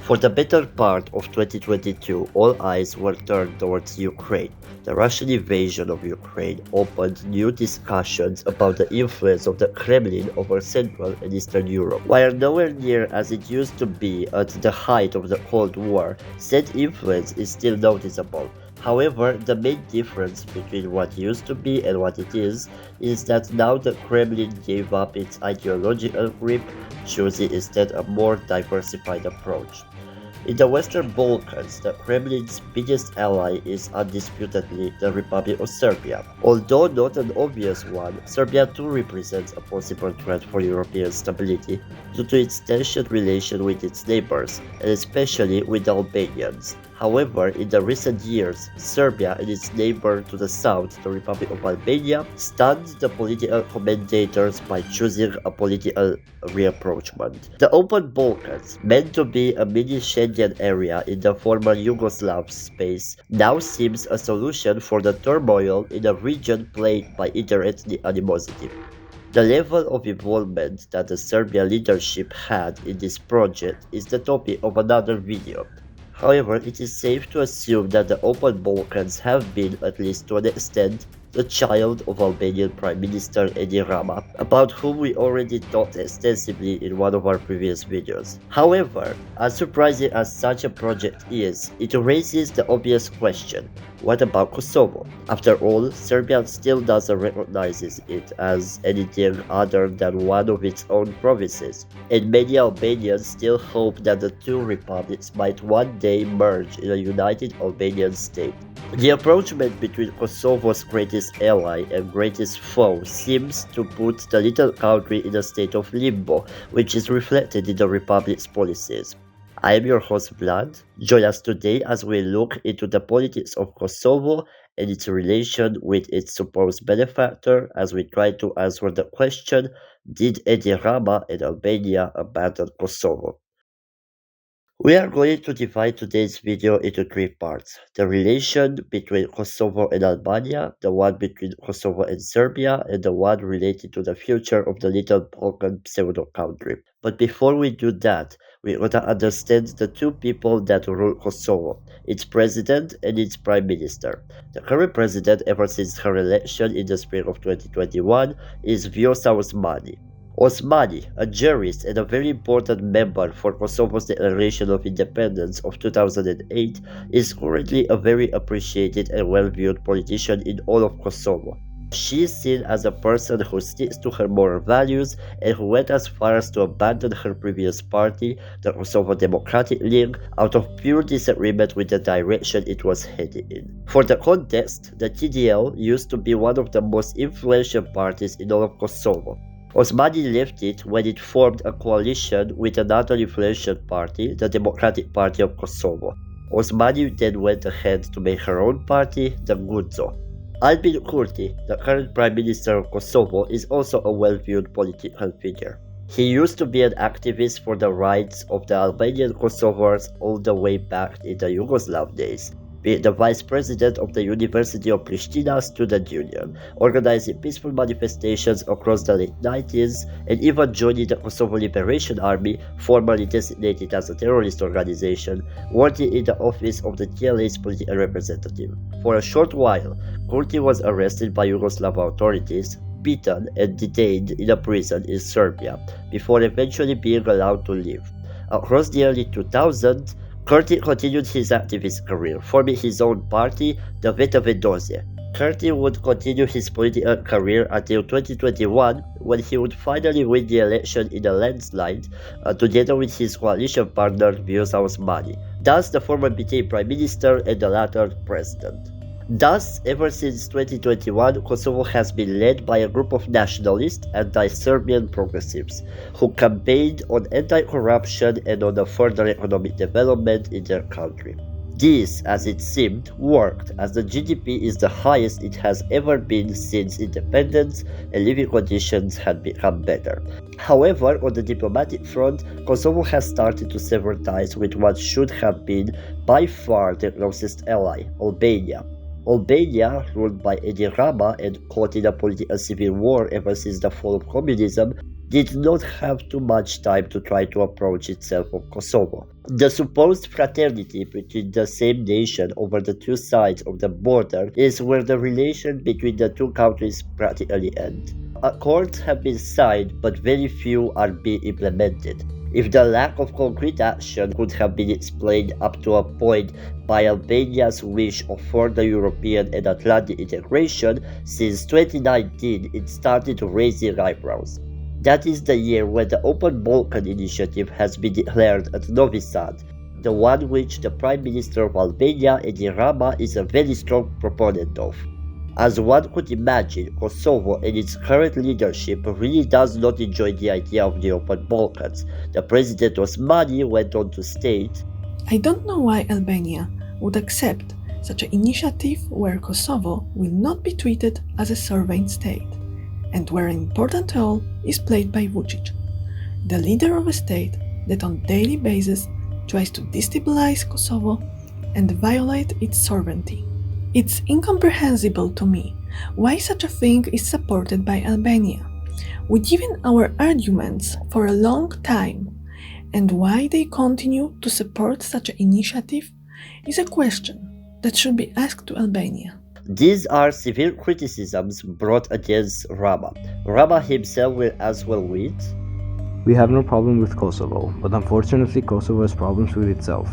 For the better part of 2022, all eyes were turned towards Ukraine. The Russian invasion of Ukraine opened new discussions about the influence of the Kremlin over Central and Eastern Europe. While nowhere near as it used to be at the height of the Cold War, said influence is still noticeable. However, the main difference between what used to be and what it is that now the Kremlin gave up its ideological grip, choosing instead a more diversified approach. In the Western Balkans, the Kremlin's biggest ally is undisputedly the Republic of Serbia. Although not an obvious one, Serbia too represents a possible threat for European stability due to its tensioned relation with its neighbors, and especially with the Albanians. However, in the recent years, Serbia and its neighbor to the south, the Republic of Albania, stunned the political commentators by choosing a political reapproachment. The open Balkans, meant to be a mini Schengen area in the former Yugoslav space, now seems a solution for the turmoil in a region plagued by inter-ethnic animosity. The level of involvement that the Serbian leadership had in this project is the topic of another video. However, it is safe to assume that the open Balkans have been, at least to an extent, the child of Albanian Prime Minister Edi Rama, about whom we already talked extensively in one of our previous videos. However, as surprising as such a project is, it raises the obvious question: what about Kosovo? After all, Serbia still doesn't recognize it as anything other than one of its own provinces, and many Albanians still hope that the two republics might one day merge in a united Albanian state. The approachment between Kosovo's greatest ally and greatest foe seems to put the little country in a state of limbo, which is reflected in the Republic's policies. I am your host Vlad. Join us today as we look into the politics of Kosovo and its relation with its supposed benefactor, as we try to answer the question: did Edi Rama and Albania abandon Kosovo? We are going to divide today's video into three parts: the relation between Kosovo and Albania, the one between Kosovo and Serbia, and the one related to the future of the little Balkan pseudo-country. But before we do that, we gotta understand the two people that rule Kosovo, its president and its prime minister. The current president, ever since her election in the spring of 2021, is Vjosa Osmani. Osmani, a jurist and a very important member for Kosovo's Declaration of Independence of 2008, is currently a very appreciated and well-viewed politician in all of Kosovo. She is seen as a person who sticks to her moral values and who went as far as to abandon her previous party, the Kosovo Democratic League, out of pure disagreement with the direction it was heading in. For the context, the TDL used to be one of the most influential parties in all of Kosovo. Osmani left it when it formed a coalition with another influential party, the Democratic Party of Kosovo. Osmani then went ahead to make her own party, the Guzo. Albin Kurti, the current Prime Minister of Kosovo, is also a well-viewed political figure. He used to be an activist for the rights of the Albanian Kosovars all the way back in the Yugoslav days, being the vice president of the University of Pristina Student Union, organizing peaceful manifestations across the late 90s, and even joining the Kosovo Liberation Army, formerly designated as a terrorist organization, working in the office of the TLA's political representative. For a short while, Kurti was arrested by Yugoslav authorities, beaten and detained in a prison in Serbia, before eventually being allowed to leave. Across the early 2000s, Kurti continued his activist career, forming his own party, the Veta Vedoze. Kurti would continue his political career until 2021, when he would finally win the election in a landslide, together with his coalition partner Vjosa Osmani. Thus, the former became prime minister and the latter president. Thus, ever since 2021, Kosovo has been led by a group of nationalist, anti-Serbian progressives, who campaigned on anti-corruption and on a further economic development in their country. This, as it seemed, worked, as the GDP is the highest it has ever been since independence, and living conditions had become better. However, on the diplomatic front, Kosovo has started to sever ties with what should have been by far their closest ally, Albania. Albania, ruled by Edi Rama and caught in a political civil war ever since the fall of communism, did not have too much time to try to approach itself of Kosovo. The supposed fraternity between the same nation over the two sides of the border is where the relation between the two countries practically end. Accords have been signed, but very few are being implemented. If the lack of concrete action could have been explained up to a point by Albania's wish of further European and Atlantic integration, since 2019 it started raising eyebrows. That is the year when the Open Balkan Initiative has been declared at Novi Sad, the one which the Prime Minister of Albania, Edi Rama, is a very strong proponent of. As one could imagine, Kosovo and its current leadership really does not enjoy the idea of the Open Balkans. The President Osmani went on to state, "I don't know why Albania would accept such an initiative where Kosovo will not be treated as a sovereign state, and where an important role is played by Vučić, the leader of a state that on a daily basis tries to destabilize Kosovo and violate its sovereignty. It's incomprehensible to me why such a thing is supported by Albania. We've given our arguments for a long time, and why they continue to support such an initiative is a question that should be asked to Albania." These are severe criticisms brought against Rama. Rama himself will as well read, "We have no problem with Kosovo, but unfortunately Kosovo has problems with itself.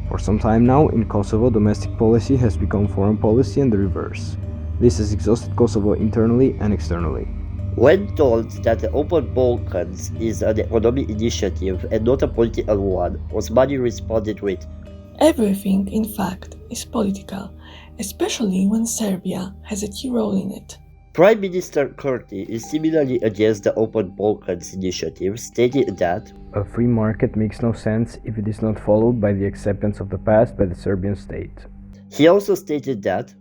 For some time now, in Kosovo, domestic policy has become foreign policy and the reverse. This has exhausted Kosovo internally and externally." When told that the Open Balkans is an economic initiative and not a political one, Osmani responded with, "Everything, in fact, is political, especially when Serbia has a key role in it." Prime Minister Kurti is similarly against the Open Balkans initiative, stating that "A free market makes no sense if it is not followed by the acceptance of the past by the Serbian state." He also stated that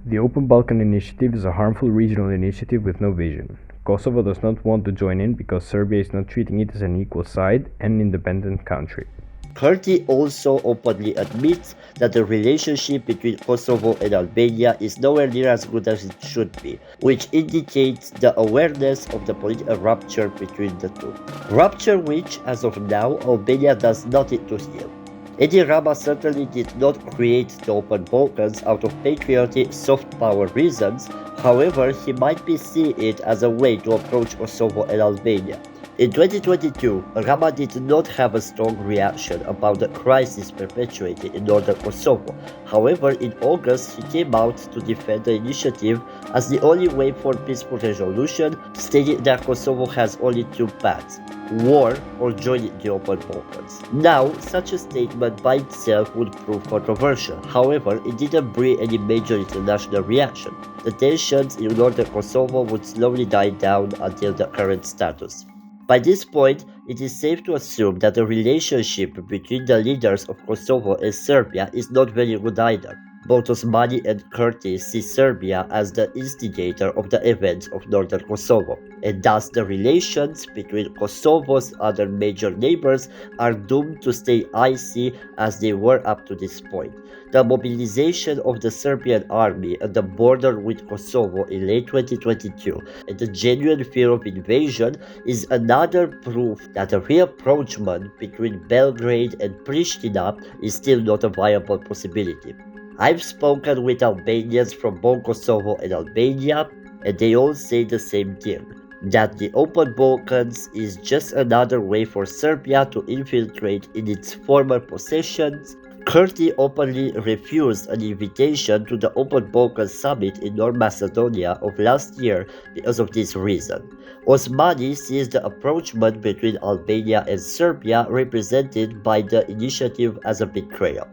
"The Open Balkan Initiative is a harmful regional initiative with no vision. Kosovo does not want to join in because Serbia is not treating it as an equal side and an independent country." Kurti also openly admits that the relationship between Kosovo and Albania is nowhere near as good as it should be, which indicates the awareness of the political rupture between the two. Rupture which, as of now, Albania does nothing to heal. Edi Rama certainly did not create the Open Balkans out of patriotic soft power reasons, however he might be seeing it as a way to approach Kosovo and Albania. In 2022, Rama did not have a strong reaction about the crisis perpetuated in northern Kosovo. However, in August, he came out to defend the initiative as the only way for peaceful resolution, stating that Kosovo has only two paths: war or joining the Open Balkans. Now, such a statement by itself would prove controversial. However, it didn't bring any major international reaction. The tensions in northern Kosovo would slowly die down until the current status. By this point, it is safe to assume that the relationship between the leaders of Kosovo and Serbia is not very good either. Both Osmani and Kurti see Serbia as the instigator of the events of northern Kosovo, and thus the relations between Kosovo's other major neighbors are doomed to stay icy as they were up to this point. The mobilization of the Serbian army at the border with Kosovo in late 2022 and the genuine fear of invasion is another proof that a rapprochement between Belgrade and Pristina is still not a viable possibility. I've spoken with Albanians from both Kosovo and Albania, and they all say the same thing, that the Open Balkans is just another way for Serbia to infiltrate in its former possessions. Kurti openly refused an invitation to the Open Balkans Summit in North Macedonia of last year because of this reason. Osmani sees the approachment between Albania and Serbia represented by the initiative as a betrayal.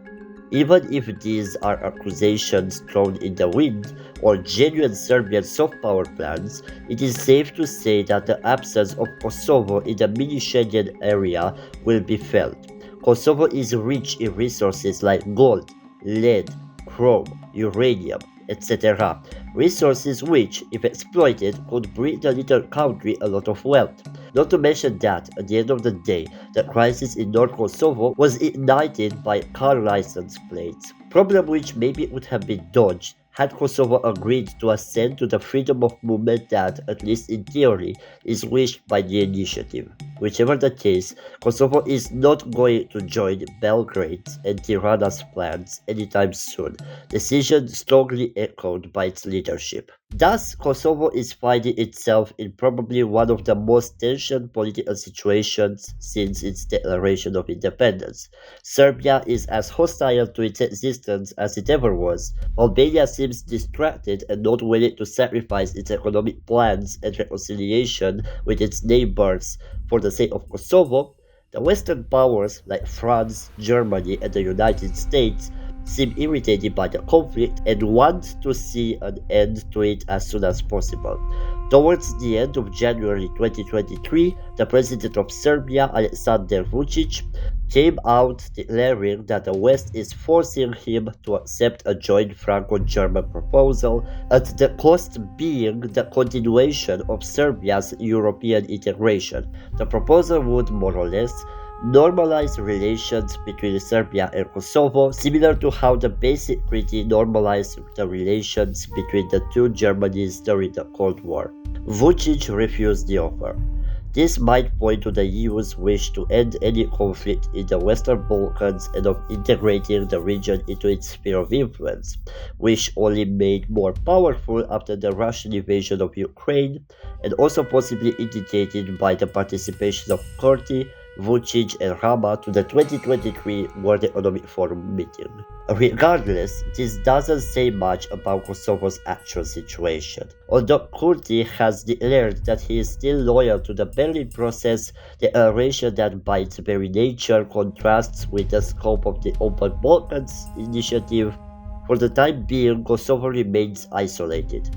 Even if these are accusations thrown in the wind or genuine Serbian soft power plans, it is safe to say that the absence of Kosovo in the mini-Schengen area will be felt. Kosovo is rich in resources like gold, lead, chrome, uranium, etc. Resources which, if exploited, could bring the little country a lot of wealth. Not to mention that, at the end of the day, the crisis in North Kosovo was ignited by car license plates, problem which maybe would have been dodged had Kosovo agreed to assent to the freedom of movement that, at least in theory, is wished by the initiative. Whichever the case, Kosovo is not going to join Belgrade's and Tirana's plans anytime soon, decision strongly echoed by its leadership. Thus, Kosovo is finding itself in probably one of the most tensioned political situations since its declaration of independence. Serbia is as hostile to its existence as it ever was. Albania seems distracted and not willing to sacrifice its economic plans and reconciliation with its neighbors for the sake of Kosovo. The Western powers like France, Germany, and the United States seem irritated by the conflict and want to see an end to it as soon as possible. Towards the end of January 2023, the president of Serbia, Aleksandar Vučić, came out declaring that the West is forcing him to accept a joint Franco-German proposal, at the cost being the continuation of Serbia's European integration. The proposal would more or less normalize relations between Serbia and Kosovo, similar to how the Basic Treaty normalized the relations between the two Germanys during the Cold War. Vučić refused the offer. This might point to the EU's wish to end any conflict in the Western Balkans and of integrating the region into its sphere of influence, which only made more powerful after the Russian invasion of Ukraine, and also possibly indicated by the participation of Kurti, Vučić and Rama to the 2023 World Economic Forum meeting. Regardless, this doesn't say much about Kosovo's actual situation. Although Kurti has declared that he is still loyal to the Berlin process, the declaration that by its very nature contrasts with the scope of the Open Balkans initiative, for the time being Kosovo remains isolated.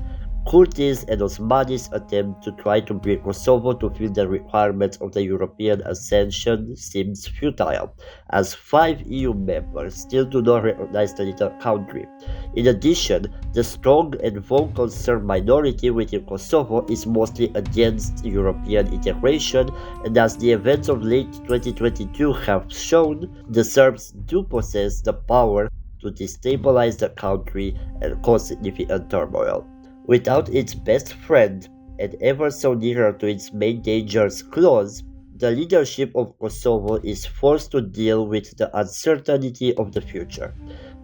Kurti's and Osmani's attempt to try to bring Kosovo to fill the requirements of the European accession seems futile, as 5 EU members still do not recognize the little country. In addition, the strong and vocal Serb minority within Kosovo is mostly against European integration, and as the events of late 2022 have shown, the Serbs do possess the power to destabilize the country and cause significant turmoil. Without its best friend, and ever so nearer to its main dangers close, the leadership of Kosovo is forced to deal with the uncertainty of the future.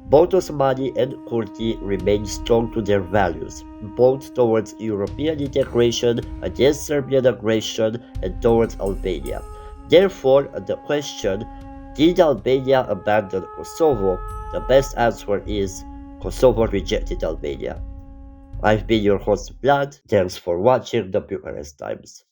Both Osmani and Kurti remain strong to their values, both towards European integration, against Serbian aggression, and towards Albania. Therefore, the question, did Albania abandon Kosovo? The best answer is, Kosovo rejected Albania. I've been your host Vlad, thanks for watching the Bucharest Times.